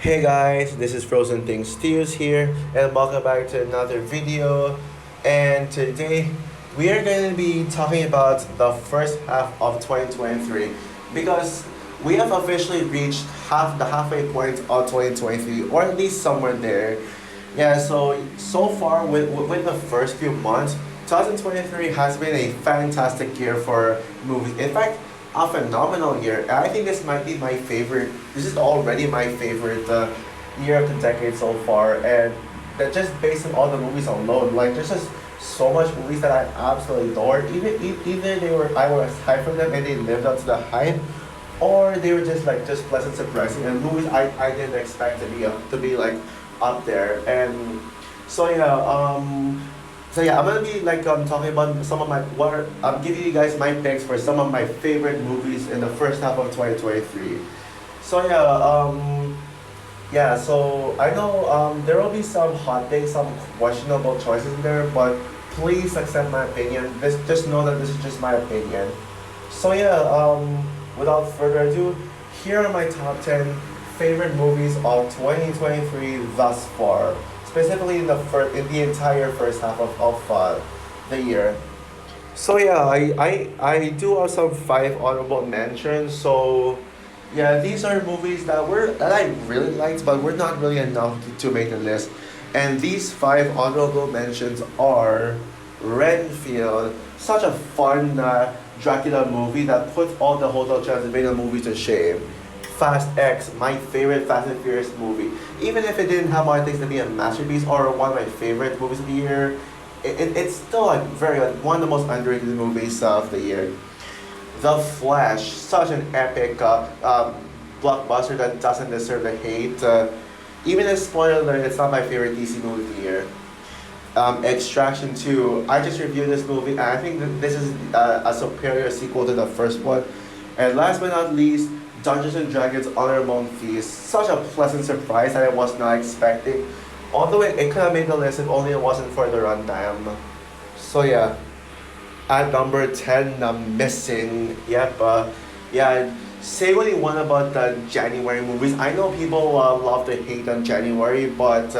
Hey guys, this is Frozen Things Stews here, and welcome back to another video. And today we are going to be talking about the first half of 2023 because we have officially reached the halfway point of 2023, or at least somewhere there. Yeah, so far with the first few months, 2023 has been a fantastic year for movies. In fact, a phenomenal year. And I think this might be my favorite. This is already my favorite year of the decade so far, and that just based on all the movies alone, like there's just so much movies that I absolutely adored. Even they were I was hyped for them and they lived up to the hype, or they were just pleasant surprising and movies I didn't expect to be like up there. And so yeah, I'm gonna be talking about some of my what I'm giving you guys my picks for some of my favorite movies in the first half of 2023. So so I know there will be some hot takes, some questionable choices in there, but please accept my opinion. This just know that this is just my opinion. So without further ado, here are my top 10 favorite movies of 2023 thus far, specifically in the entire first half of the year. So I do have some five honorable mentions. So yeah, these are movies that I really liked, but were not really enough to make the list. And these five honorable mentions are Renfield, such a fun Dracula movie that puts all the Hotel Transylvania movies to shame. Fast X, my favorite Fast and Furious movie. Even if it didn't have what it takes to be a masterpiece or one of my favorite movies of the year, it's still like one of the most underrated movies of the year. The Flash, such an epic blockbuster that doesn't deserve the hate. Even a spoiler alert, it's not my favorite DC movie of the year. Extraction 2, I just reviewed this movie and I think that this is a superior sequel to the first one. And last but not least, Dungeons and Dragons Honor Among Thieves. Such a pleasant surprise that I was not expecting. Although it could have made the list if only it wasn't for the runtime. So yeah, at number 10, Missing. Yep, say what you want about the January movies. I know people love to hate on January, but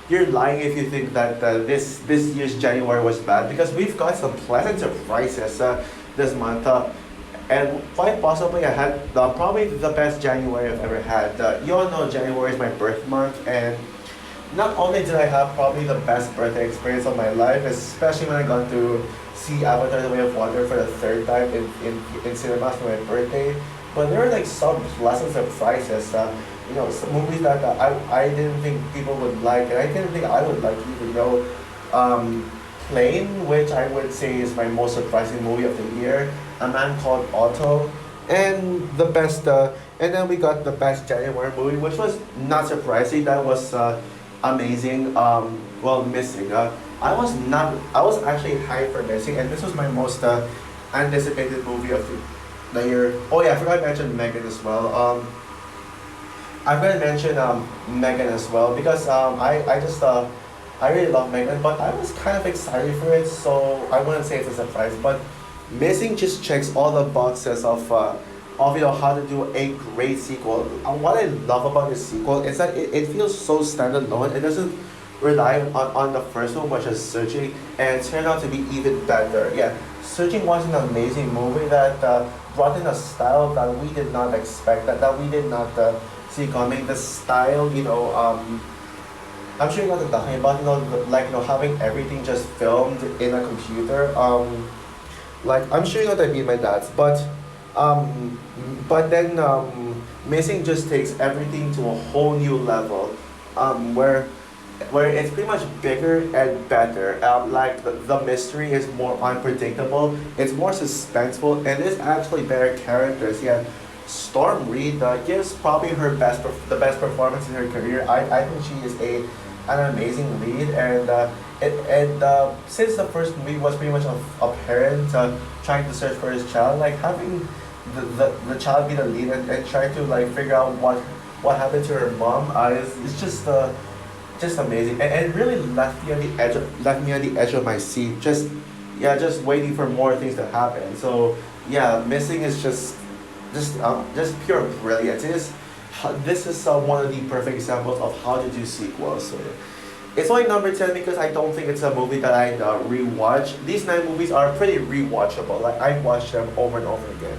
you're lying if you think that this year's January was bad because we've got some pleasant surprises this month. And quite possibly I had probably the best January I've ever had. You all know January is my birth month, and not only did I have probably the best birthday experience of my life, especially when I got to see Avatar: The Way of Water for the third time in cinemas for my birthday, but there were like some pleasant surprises. Some movies that I didn't think people would like, and I didn't think I would like even though. Plane, which I would say is my most surprising movie of the year, A Man Called Otto, and and then we got the best January movie, which was not surprising. That was amazing. Missing. I was actually hyped for Missing, and this was my most anticipated movie of the year. Oh yeah, I forgot to mention Megan as well. I'm gonna mention Megan as well because I really love Megan, but I was kind of excited for it, so I wouldn't say it's a surprise. But Missing just checks all the boxes of how to do a great sequel. What I love about this sequel is that it feels so standalone. It doesn't rely on the first one, which is Searching, and it turned out to be even better. Yeah, Searching was an amazing movie that brought in a style that we did not expect, that we did not see coming. The style, I'm sure you know what I'm talking about, having everything just filmed in a computer. I'm sure you know what I mean by that. But then Missing just takes everything to a whole new level, where it's pretty much bigger and better. The mystery is more unpredictable. It's more suspenseful, and there's actually better characters. Yeah, Storm Reed gives probably the best performance in her career. I think she is an amazing lead, and since the first movie was pretty much a parent trying to search for his child, like having the child be the lead and try to figure out what happened to her mom is just amazing, and really left me on the edge of my seat, just waiting for more things to happen. So yeah, Missing is just pure brilliance. It is this is one of the perfect examples of how to do sequels. So, it's only number 10 because I don't think it's a movie that I'd rewatch. These nine movies are pretty rewatchable. Like I watch them over and over again.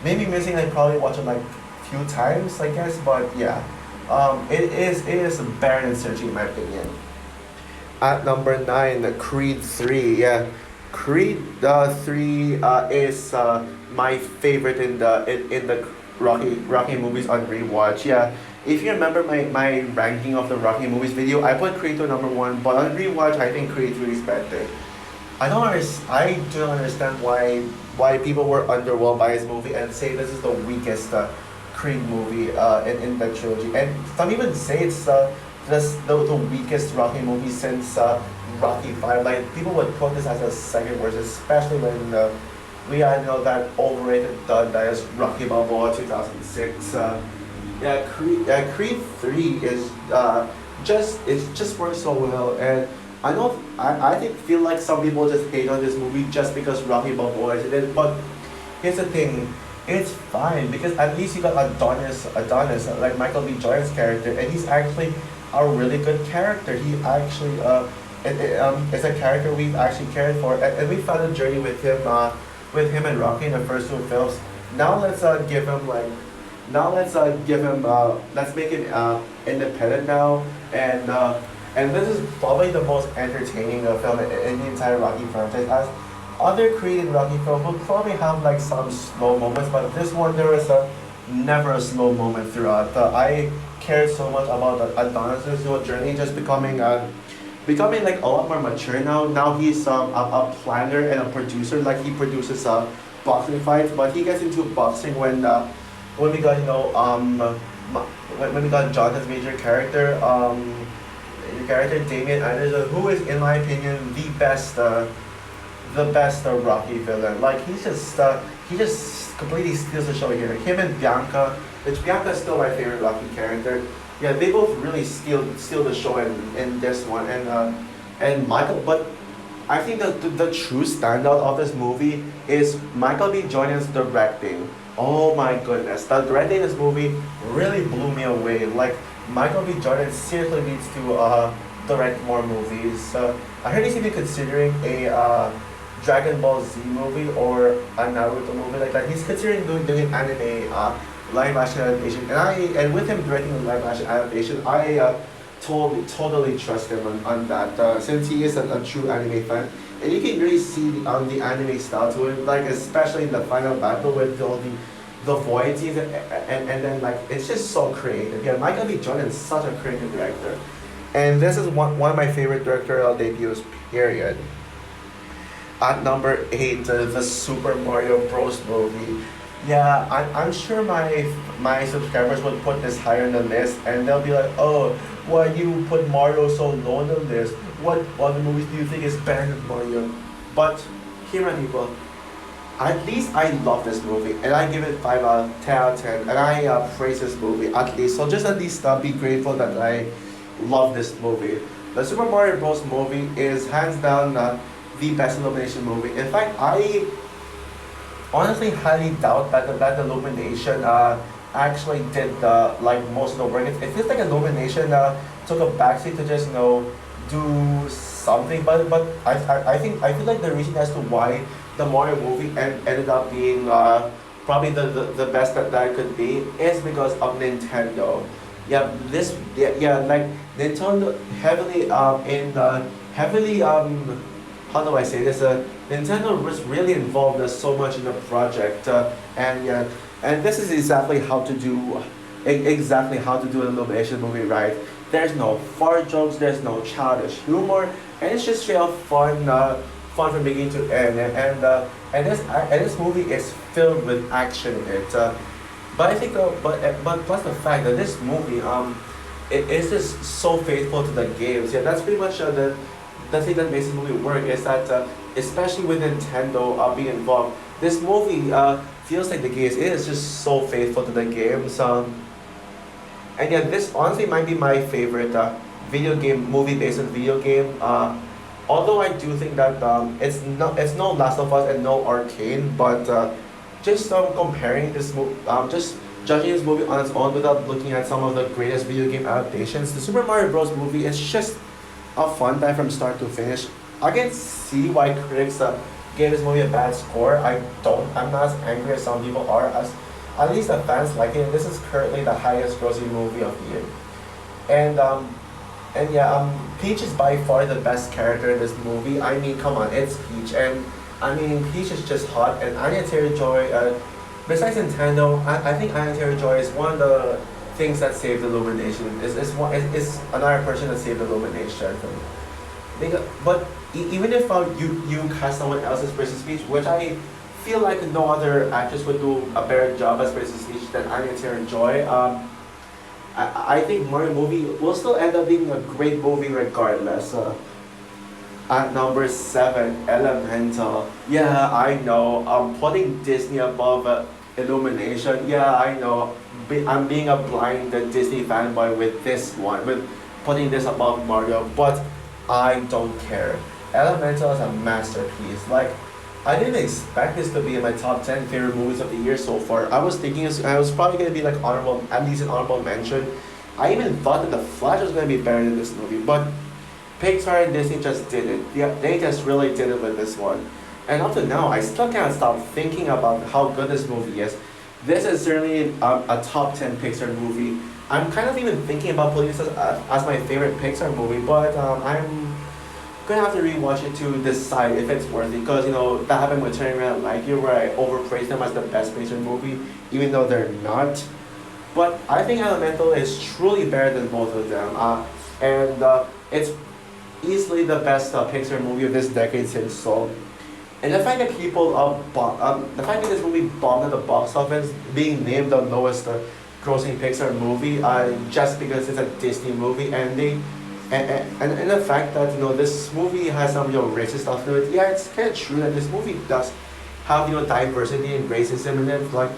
Maybe missing I probably watch them like few times, I guess. But yeah, it is barren and searching in my opinion. At number nine, Creed 3. Yeah, Creed 3 is my favorite in the Rocky movies on rewatch. Yeah, if you remember my ranking of the Rocky movies video, I put Creed 2 number one, but on rewatch I think Creed 3 is better. I do not understand why people were underwhelmed by this movie and say this is the weakest Creed movie in the trilogy. And some even say it's the weakest Rocky movie since Rocky 5. Like people would put this as a second worst, especially when we all know that overrated dud that is Rocky Balboa 2006. Creed 3 is just works so well, and I think feel like some people just hate on this movie just because Rocky Balboa is in it, but here's the thing, it's fine because at least you got Adonis, like Michael B. Jordan's character, and he's actually a really good character. He actually is a character we've actually cared for, and we found a journey with him and Rocky in the first two films. Now let's give him like let's make him independent now, and this is probably the most entertaining film in the entire Rocky franchise. As other Creed and Rocky films will probably have like some slow moments, but this one there was never a slow moment throughout. I cared so much about Adonis' whole journey, just becoming like a lot more mature now. Now he's a planner and a producer. Like he produces boxing fights, but he gets into boxing when we got when we got Jonathan's major character, the character Damien Anderson, who is in my opinion the best Rocky villain. Like he just completely steals the show here. Him and Bianca, which Bianca is still my favorite Rocky character. Yeah, they both really steal the show in this one, and Michael. But I think the true standout of this movie is Michael B. Jordan's directing. Oh my goodness, the directing in this movie really blew me away. Like Michael B. Jordan seriously needs to direct more movies. I heard he's even considering a Dragon Ball Z movie or a Naruto movie like that. He's considering doing anime live action adaptation, and with him directing the live action adaptation, I totally trust him on that since he is a true anime fan, and you can really see the anime style to it, like especially in the final battle with all the void scenes and then like it's just so creative. Yeah, Michael B. Jordan is such a creative director, and this is one of my favorite directorial debuts. Period. At number 8, the Super Mario Bros. Movie. Yeah, I'm sure my subscribers would put this higher on the list, and they'll be like, oh, why you put Mario so low on the list? What other movies do you think is better than Mario? But here, my people, at least I love this movie, and I give it 5 out of 10 out of 10, and I praise this movie at least. So just at least be grateful that I love this movie. The Super Mario Bros. Movie is hands down the best Illumination movie. In fact, I honestly highly doubt that the Illumination actually did like most of the work. It feels like Illumination took a backseat to just do something. But I feel like the reason as to why the Mario movie ended up being probably the best that it could be is because of Nintendo. Like Nintendo heavily how do I say this? Nintendo was really involved so much in the project, and this is exactly how to do an Illumination movie right. There's no fart jokes, there's no childish humor, and it's just straight up fun from beginning to end. And this movie is filled with action in it. But I think, but plus the fact that this movie it is just so faithful to the games. Yeah, that's pretty much the thing that makes this movie work is that especially with Nintendo being involved, this movie feels like the games. It is just so faithful to the games. And yeah, this honestly might be my favorite video game movie based on video game. Although I do think that it's no Last of Us and no Arcane, but just comparing this movie, just judging this movie on its own without looking at some of the greatest video game adaptations, the Super Mario Bros. Movie is just a fun time from start to finish. I can see why critics gave this movie a bad score. I'm not as angry as some people are. As at least the fans like it. This is currently the highest grossing movie of the year. And Peach is by far the best character in this movie. I mean, come on, it's Peach, and I mean, Peach is just hot. And Anya Taylor-Joy, besides Nintendo, I think Anya Taylor-Joy is one of the things that saved Illumination. Is another person that saved Illumination. But even if you cast someone else as Princess Peach, which I feel like no other actress would do a better job as Princess Peach than Anya Taylor-Joy. I think Mario movie will still end up being a great movie regardless. At number 7, Elemental. Yeah, I know. Putting Disney above Illumination. Yeah, I know. I'm being a blind Disney fanboy with this one, with putting this above Mario, but I don't care. Elemental is a masterpiece. Like, I didn't expect this to be in my top 10 favorite movies of the year so far. I was thinking I was probably gonna be like honorable, at least an honorable mention. I even thought that The Flash was gonna be better than this movie, but Pixar and Disney just did it. Yeah, they just really did it with this one. And up to now, I still can't stop thinking about how good this movie is. This is certainly a top 10 Pixar movie. I'm kind of even thinking about putting this as my favorite Pixar movie, but I'm gonna have to rewatch it to decide if it's worth it. Because that happened with Turning Red Light Year, where I overpraised them as the best Pixar movie, even though they're not. But I think Elemental is truly better than both of them, and it's easily the best Pixar movie of this decade since Soul. And the fact that the fact that this movie bombed at the box office, being named the lowest grossing Pixar movie, just because it's a Disney movie, and the fact that this movie has some racist stuff to it. Yeah, it's kind of true that this movie does have diversity and racism in it. Like,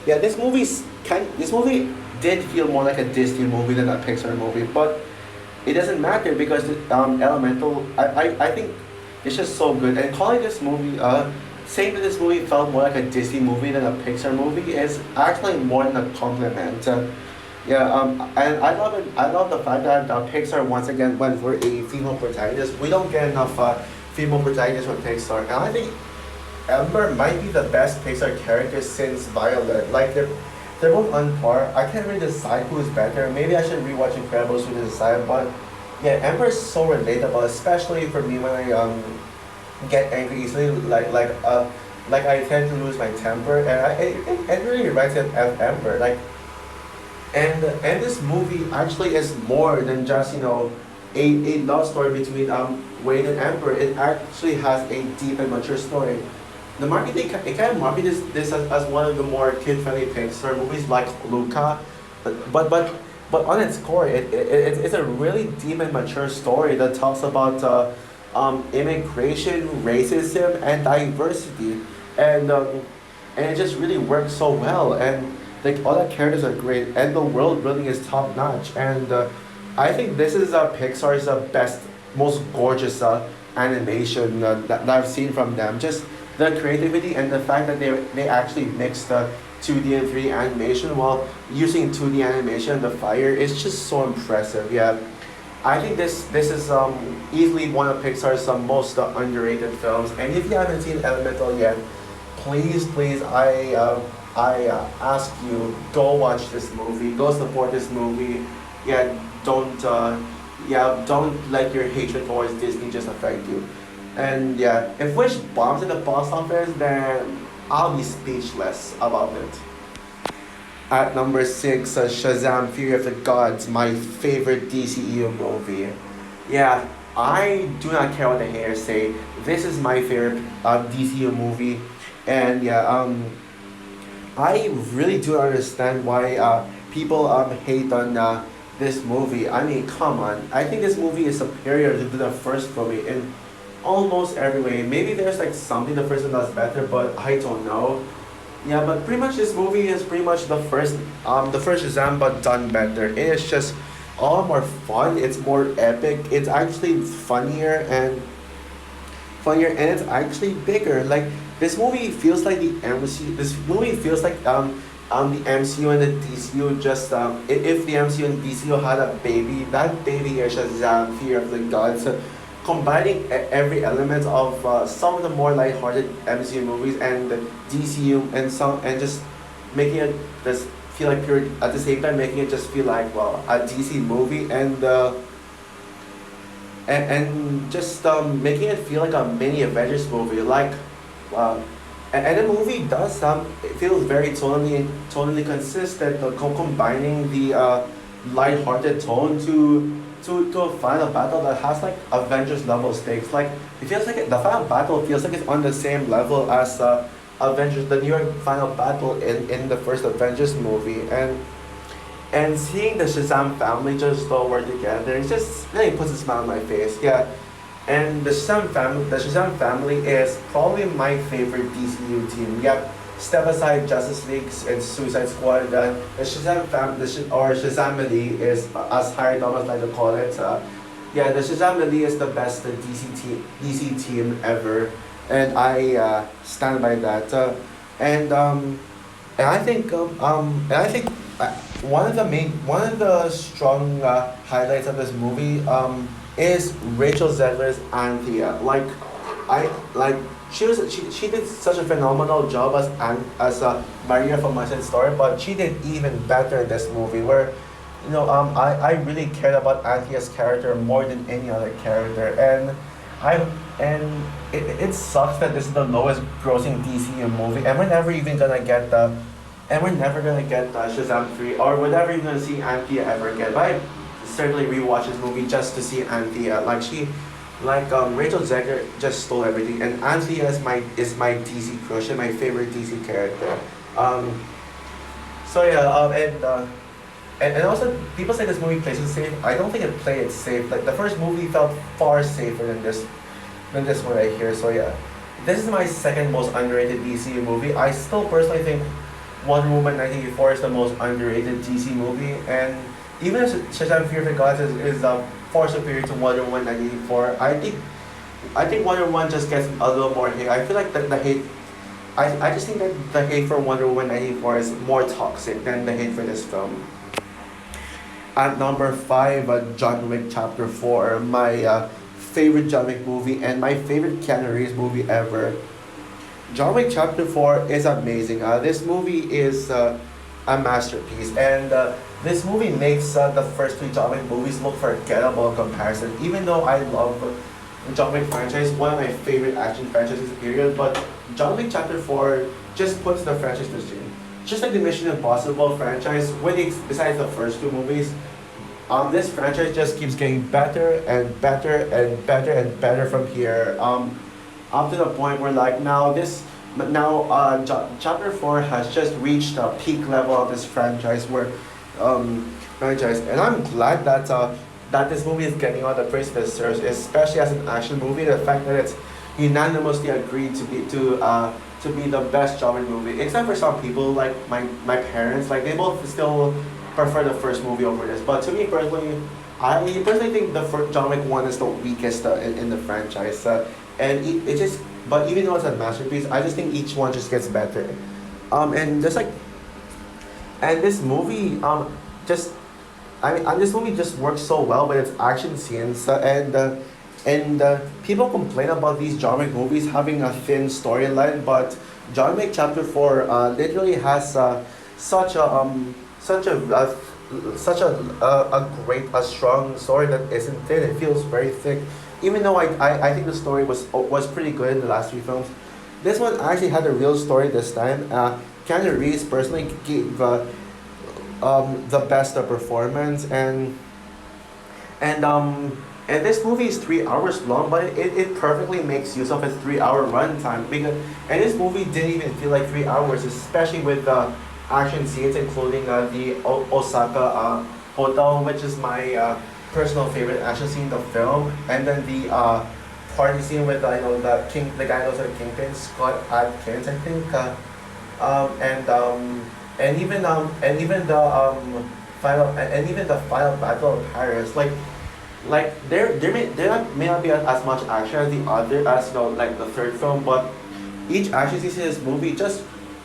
yeah, this movie did feel more like a Disney movie than a Pixar movie, but it doesn't matter because Elemental, I think it's just so good. And calling this movie, saying that this movie felt more like a Disney movie than a Pixar movie is actually more than a compliment. And I love it. I love the fact that Pixar once again went for a female protagonist. We don't get enough female protagonists from Pixar, and I think Ember might be the best Pixar character since Violet. Like they're both on par. I can't really decide who's better. Maybe I should rewatch Incredibles to decide. But yeah, Ember is so relatable, especially for me when I get angry easily. Like I tend to lose my temper, and it really reminds me of Ember. Like, and this movie actually is more than just a love story between Wade and Ember. It actually has a deep and mature story. The marketing, it kind of marketed this as one of the more kid-friendly Pixar movies like Luca, but on its core, it's a really deep and mature story that talks about immigration, racism, and diversity, and it just really works so well. And like all the characters are great, and the world building is top notch. And I think this is Pixar's best, most gorgeous animation that I've seen from them. Just the creativity and the fact that they actually mixed 2D and 3D animation while using 2D animation. The fire is just so impressive. Yeah, I think this is easily one of Pixar's most underrated films. And if you haven't seen Elemental yet, please I ask you, go watch this movie. Go support this movie. Yeah, don't let your hatred towards Disney just affect you. And yeah, if Wish bombs at the box office, then I'll be speechless about it. At number 6, Shazam! Fury of the Gods, my favorite DCEU movie. Yeah, I do not care what the haters say. This is my favorite DCEU movie, and yeah, I really do understand why people hate on this movie. I mean, come on. I think this movie is superior to the first movie in almost every way. Maybe there's like something the first one does better, but I don't know. Yeah, but pretty much this movie is pretty much the first Shazam, but done better. It is just all more fun. It's more epic. It's actually funnier, and it's actually bigger. Like this movie feels like the MC. This movie feels like the MCU and the DCU just if the MCU and DCU had a baby, that baby is Shazam, Fear of the Gods. Combining every element of some of the more lighthearted MCU movies and the DCU and just making it just feel like pure at the same time making it just feel like well a DC movie and just making it feel like a mini Avengers movie like uh, and the movie does it feels very tonally consistent combining the lighthearted tone to a final battle that has like Avengers level stakes. Like it feels like the final battle feels like it's on the same level as Avengers, the New York final battle in the first Avengers movie, and seeing the Shazam family just all work together, it just really puts a smile on my face. Yeah, and the Shazam family is probably my favorite DCU team. Yep. Step aside Justice League and Suicide Squad. The Shazam or Shazamily is as Harry Thomas like to call it. Yeah, the Shazamily is the best DC team ever, and I stand by that. And I think one of the strong highlights of this movie is Rachel Zegler's Anthea. Like she did such a phenomenal job as Maria from My Side Story, but she did even better in this movie where I really cared about Anthea's character more than any other character, I and it sucks that this is the lowest grossing DCU movie, and we're never even gonna get Shazam 3, or we're never even gonna see Anthea ever again. But I certainly rewatch this movie just to see Anthea. Rachel Zegler just stole everything, and Anthea is my DC crush and my favorite DC character. Um, so yeah, and also people say this movie plays it safe. I don't think it played it safe. Like the first movie felt far safer than this one right here. So yeah, this is my second most underrated DC movie. I still personally think Wonder Woman 1984 is the most underrated DC movie, and even if Shazam Fear of the Gods is far superior to Wonder Woman 1984, I think Wonder Woman just gets a little more hate. I feel like the hate. I just think that the hate for Wonder Woman 1984 is more toxic than the hate for this film. At number five, John Wick Chapter 4, my favorite John Wick movie and my favorite Keanu Reeves movie ever. John Wick Chapter 4 is amazing. This movie is a masterpiece, and this movie makes the first three John Wick movies look forgettable in comparison. Even though I love the John Wick franchise, one of my favorite action franchises period, but John Wick Chapter 4 just puts the franchise to shame. Just like the Mission Impossible franchise, besides the first two movies, this franchise just keeps getting better and better and better and better from here. Up to the point where Chapter 4 has just reached the peak level of this franchise, and I'm glad that this movie is getting all the praise it deserves, especially as an action movie. The fact that it's unanimously agreed to be the best John Wick movie, except for some people like my parents. Like they both still prefer the first movie over this. But to me personally, I personally think the first John Wick 1 is the weakest in the franchise, and it just. But even though it's a masterpiece, I just think each one just gets better. And just like, and this movie just this movie just works so well with its action scenes, and people complain about these John Wick movies having a thin storyline, but John Wick Chapter 4 literally has such a great strong story that isn't thin. It feels very thick. Even though I think the story was pretty good in the last three films, this one actually had a real story this time. Keanu Reeves personally gave the best performance, and this movie is 3 hours long, but it perfectly makes use of its 3 hour runtime. And this movie didn't even feel like 3 hours, especially with the action scenes, including the Osaka hotel, which is my personal favorite action scene in the film, and then the party scene with the guy knows the kingpin, Scott Adkins, I think, and even the final battle of Paris, there may not be as much action as the other as like the third film, but each action scene in this movie just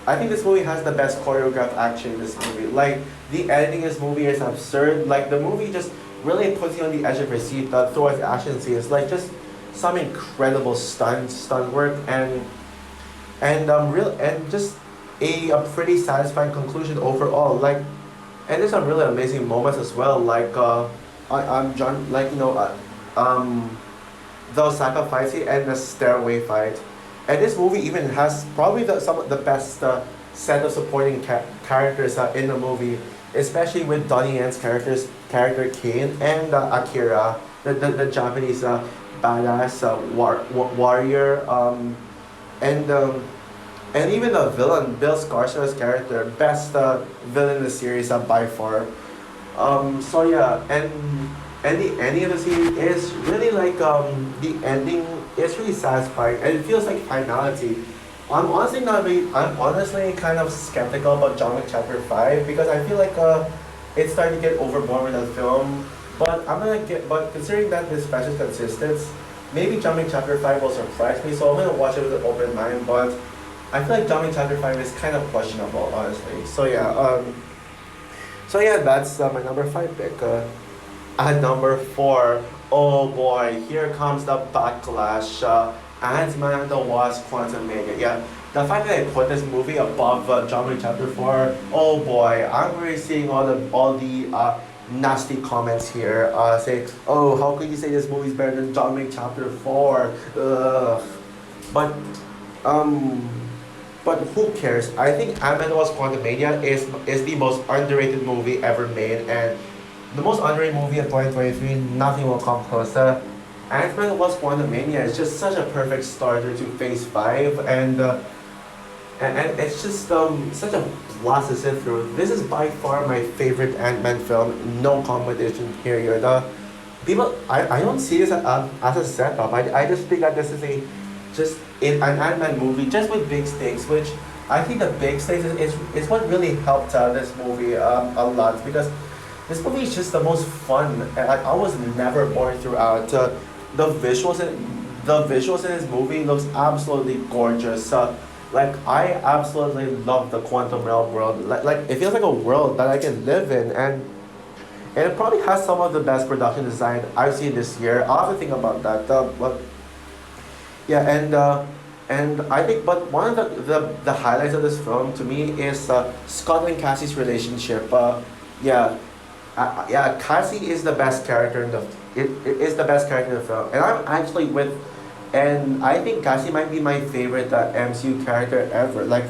I think this movie has the best choreographed action in this movie. Like the editing in this movie is absurd. Like the movie just really puts you on the edge of your seat towards action scenes. Like just some incredible stunt work and real and just a pretty satisfying conclusion overall. Like and there's some really amazing moments as well. Like I'm John. Like the Osaka fight scene and the stairway fight. And this movie even has probably some of the best set of supporting characters in the movie, especially with Donnie Yen's character Kane and Akira, the Japanese badass warrior, and and even the villain Bill Skarsgård's character, best villain in the series by far. So yeah, and the ending of the series is really like the ending is really satisfying and it feels like finality. I'm honestly kind of skeptical about John Wick Chapter 5 because I feel like it's starting to get overborne with the film. But considering that this franchise is consistent, maybe John Wick Chapter 5 will surprise me. So I'm gonna watch it with an open mind. But I feel like John Wick Chapter 5 is kind of questionable, honestly. So yeah, that's my number 5 pick. At number 4, oh boy, here comes the backlash. Ant-Man and the Wasp: Quantumania. Yeah, the fact that I put this movie above John Wick Chapter 4, oh boy, I'm already seeing all the nasty comments here. Say, oh, how could you say this movie's better than John Wick Chapter 4? Ugh. But um, but who cares? I think Ant-Man and the Wasp: Quantumania is the most underrated movie ever made, and the most underrated movie of 2023, nothing will come closer. Ant-Man was Quantumania is just such a perfect starter to Phase 5, and it's just such a blast to sit through. This is by far my favorite Ant-Man film, no competition period. I don't see this as a setup. I just think that this is an Ant-Man movie just with big stakes, which I think the big stakes is what really helped this movie a lot because this movie is just the most fun. And I was never bored throughout. The visuals in this movie looks absolutely gorgeous. Like I absolutely love the quantum realm world. Like it feels like a world that I can live in, and it probably has some of the best production design I've seen this year. I'll have to think about that. But yeah, and I think, but one of the highlights of this film to me is Scott and Cassie's relationship. Yeah, Cassie is the best character in the it is the best character in the film, and and I think Cassie might be my favorite MCU character ever. Like,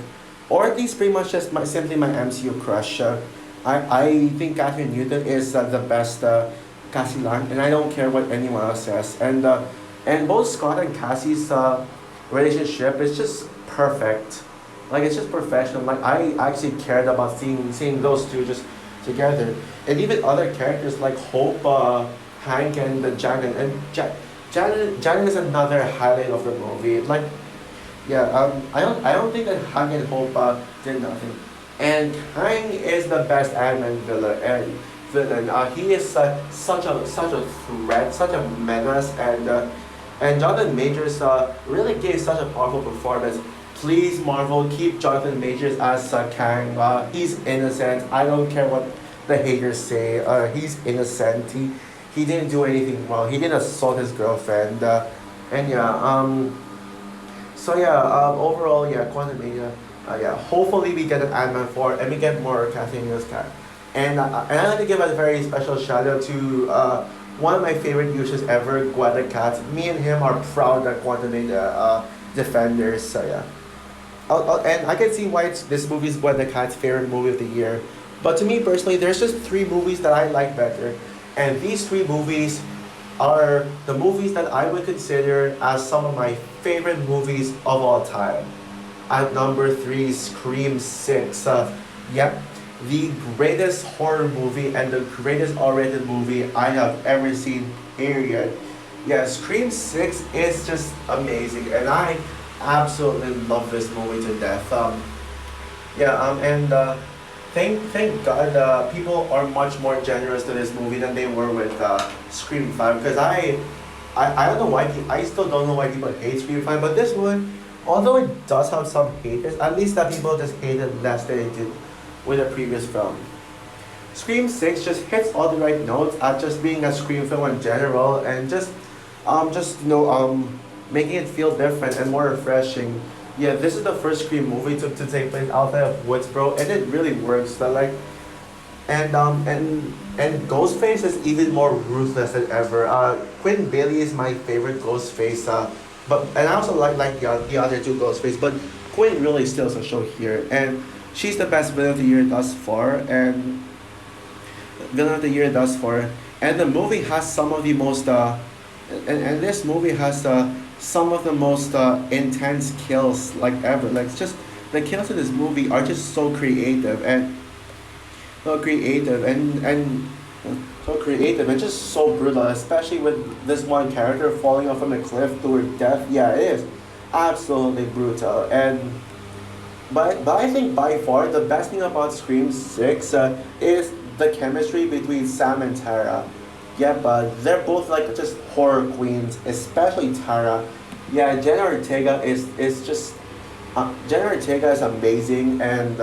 or at least pretty much just simply my MCU crush. I think Catherine Newton is the best Cassie Lang, and I don't care what anyone else says. And both Scott and Cassie's relationship is just perfect. Like it's just perfection. Like I actually cared about seeing those two just together, and even other characters like Hope, Hank, and Janet. And Janet is another highlight of the movie. Like, yeah, I don't think that Hank and Hope did nothing. And Hank is the best Ant-Man villain. He is such a threat, such a menace, and Jonathan Majors really gave such a powerful performance. Please, Marvel, keep Jonathan Majors as Kang. He's innocent. I don't care what the haters say. He's innocent. He didn't do anything wrong. He didn't assault his girlfriend. And yeah. So yeah. Overall, yeah. Quantumania. Yeah. Hopefully, we get an Ant-Man 4 and we get more Catherine News cat. And I'd like to give a very special shout out to one of my favorite users ever, Guada Cat. Me and him are proud that Quantumania defenders. So yeah. And I can see why this movie is one of the Cat's favorite movie of the year. But to me personally, there's just 3 movies that I like better. And these 3 movies are the movies that I would consider as some of my favorite movies of all time. At number 3, Scream 6. Yep, the greatest horror movie and the greatest R-rated movie I have ever seen, period. Yeah, Scream 6 is just amazing. And I absolutely love this movie to death. Thank God people are much more generous to this movie than they were with Scream 5 because I don't know why I still don't know why people hate Scream 5, but this one, Although it does have some haters, at least that people just hated less than it did with the previous film. Scream 6 just hits all the right notes at just being a Scream film in general and just making it feel different and more refreshing. Yeah, this is the first Scream movie to take place outside of Woodsboro, and it really works. But like, and Ghostface is even more ruthless than ever. Quinn Bailey is my favorite Ghostface. But and I also like the other two Ghostface, but Quinn really steals the show here, and she's the best villain of the year thus far, and villain of the year thus far. And the movie has some of the most and this movie has some of the most intense kills like ever. Like it's just the kills in this movie are just so creative and so creative and so creative and just so brutal, especially with this one character falling off from a cliff to her death. Yeah, it is absolutely brutal. But I think by far the best thing about Scream 6 is the chemistry between Sam and Tara. Yeah, but they're both like just horror queens, especially Tara. Yeah, Jenna Ortega is just Jenna Ortega is amazing and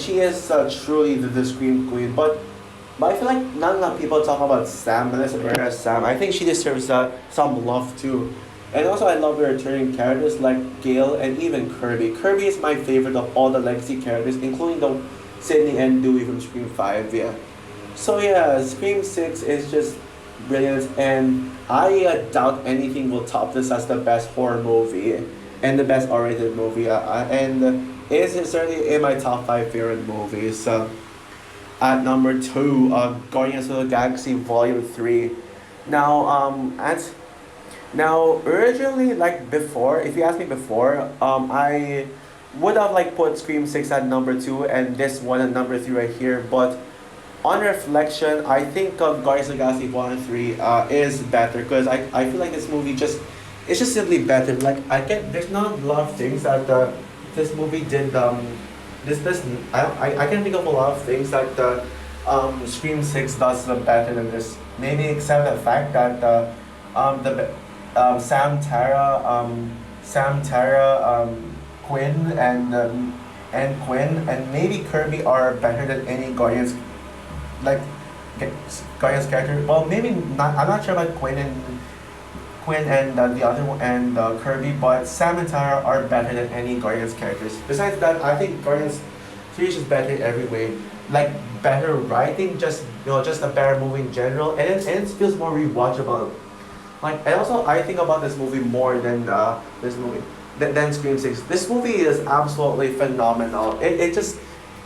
she is truly the Scream queen. But I feel like not enough people talk about Sam, Melissa Barrera as Sam. I think she deserves some love too. And also I love the returning characters like Gail and even Kirby. Kirby is my favorite of all the legacy characters, including the Sydney and Dewey from Scream 5, yeah. So yeah, Scream 6 is just brilliant, and I doubt anything will top this as the best horror movie and the best R-rated movie. And it is certainly in my top 5 favorite movies. At number 2, Guardians of the Galaxy Volume 3. Now, originally, like before, if you asked me before, I would have like put Scream 6 at number 2 and this one at number 3 right here, but on reflection, I think Guardians of the Galaxy Volume 3 is better because I feel like this movie it's just simply better. Like there's not a lot of things that this movie did. I can think of a lot of things that Scream 6 does better than this. Maybe except the fact that Sam, Tara, Quinn and Quinn and maybe Kirby are better than any like Guardians character. Well, maybe not. I'm not sure about Quinn and the other one and Kirby, but Sam and Tara are better than any Guardians characters. Besides that, I think Guardians 3 is just better in every way. Like better writing, just just a better movie in general, and it feels more rewatchable. Like and also I think about this movie more than this movie than Scream 6. This movie is absolutely phenomenal. It just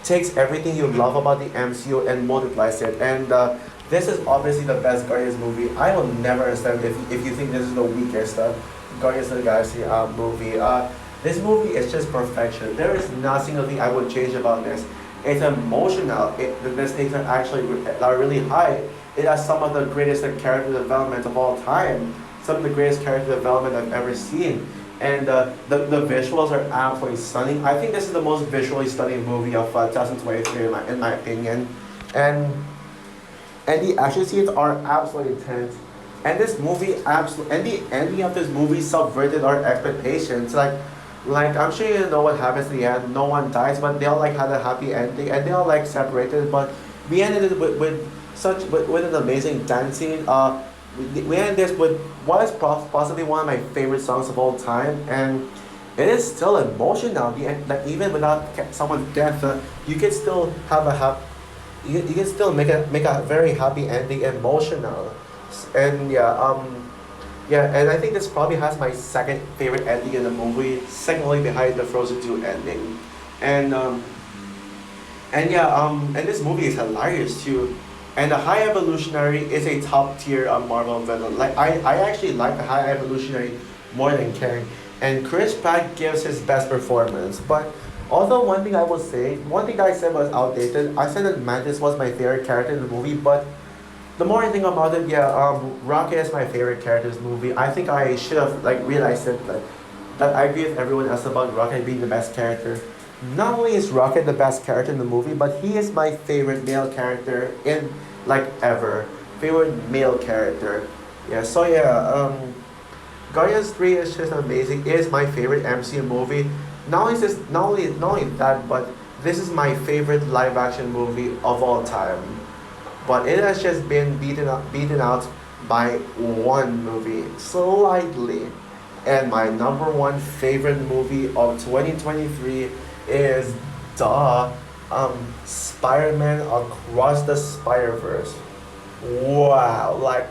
takes everything you love about the MCU and multiplies it. And this is obviously the best Guardians movie. I will never understand if you think this is the weakest Guardians of the Galaxy movie. This movie is just perfection. There is not a single thing I would change about this. It's emotional. The stakes are actually are really high. It has some of the greatest character development of all time. Some of the greatest character development I've ever seen. And the visuals are absolutely stunning. I think this is the most visually stunning movie of 2023 in my opinion. And the action scenes are absolutely intense. And this movie and the ending of this movie subverted our expectations. Like I'm sure you know what happens in the end. No one dies, but they all like had a happy ending, and they all like separated. But we ended it with an amazing dance scene. We ended this with what is possibly one of my favorite songs of all time, and it is still emotional. Like even without someone's death, you can still have you can still make a very happy ending emotional, and and I think this probably has my second favorite ending in the movie, second only behind the Frozen 2 ending, and this movie is hilarious too. And the High Evolutionary is a top tier Marvel villain. Like I actually like the High Evolutionary more than Kang. And Chris Pratt gives his best performance. But although one thing that I said was outdated, I said that Mantis was my favorite character in the movie, but the more I think about it, Rocket is my favorite character in this movie. I think I should have realized it, that I agree with everyone else about Rocket being the best character. Not only is Rocket the best character in the movie, but he is my favorite male character in ever. Favorite male character. Guardians 3 is just amazing. It is my favorite MCU movie. Not only that, but this is my favorite live action movie of all time. But it has just been beaten out by one movie slightly. And my number one favorite movie of 2023 is duh, Spider-Man Across the Spider-Verse. Wow, like,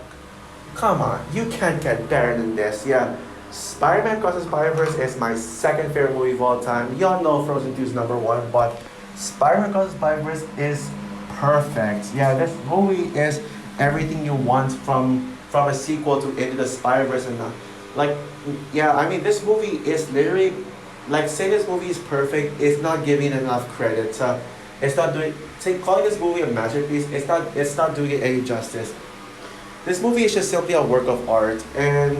come on, you can't get better than this. Yeah, Spider-Man Across the Spider-Verse is my second favorite movie of all time. Y'all know Frozen 2 is number one, but Spider-Man Across the Spider-Verse is perfect. Yeah, this movie is everything you want from a sequel to Into the Spider-Verse and like, yeah, I mean, this movie is literally like, say this movie is perfect, it's not giving it enough credit. It's not doing, say, calling this movie a masterpiece, it's not doing it any justice. This movie is just simply a work of art, and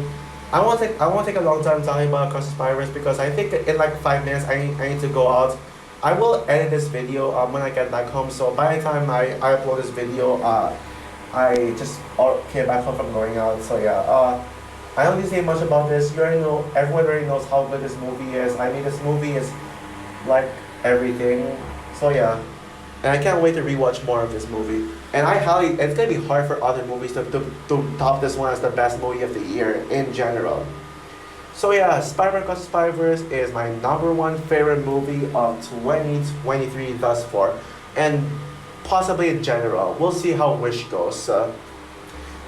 I won't take a long time talking about Across the Spider-Verse because I think in like 5 minutes I need to go out. I will edit this video when I get back home. So by the time I upload this video, I just came back home from going out. So yeah, I don't need to say much about this. You already know, everyone already knows how good this movie is. I mean, this movie is like everything. So yeah, and I can't wait to rewatch more of this movie. And it's gonna be hard for other movies to top this one as the best movie of the year in general. So yeah, Spider-Man Across the Spider-Verse is my number one favorite movie of 2023 thus far, and possibly in general. We'll see how Wish goes. So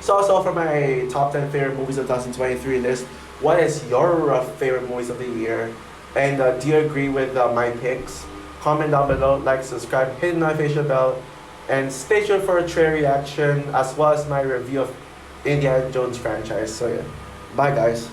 also for my top 10 favorite movies of 2023 list, what is your favorite movies of the year? And do you agree with my picks? Comment down below, like, subscribe, hit the notification bell, and stay tuned for a trailer reaction as well as my review of Indiana Jones franchise. So yeah, bye guys.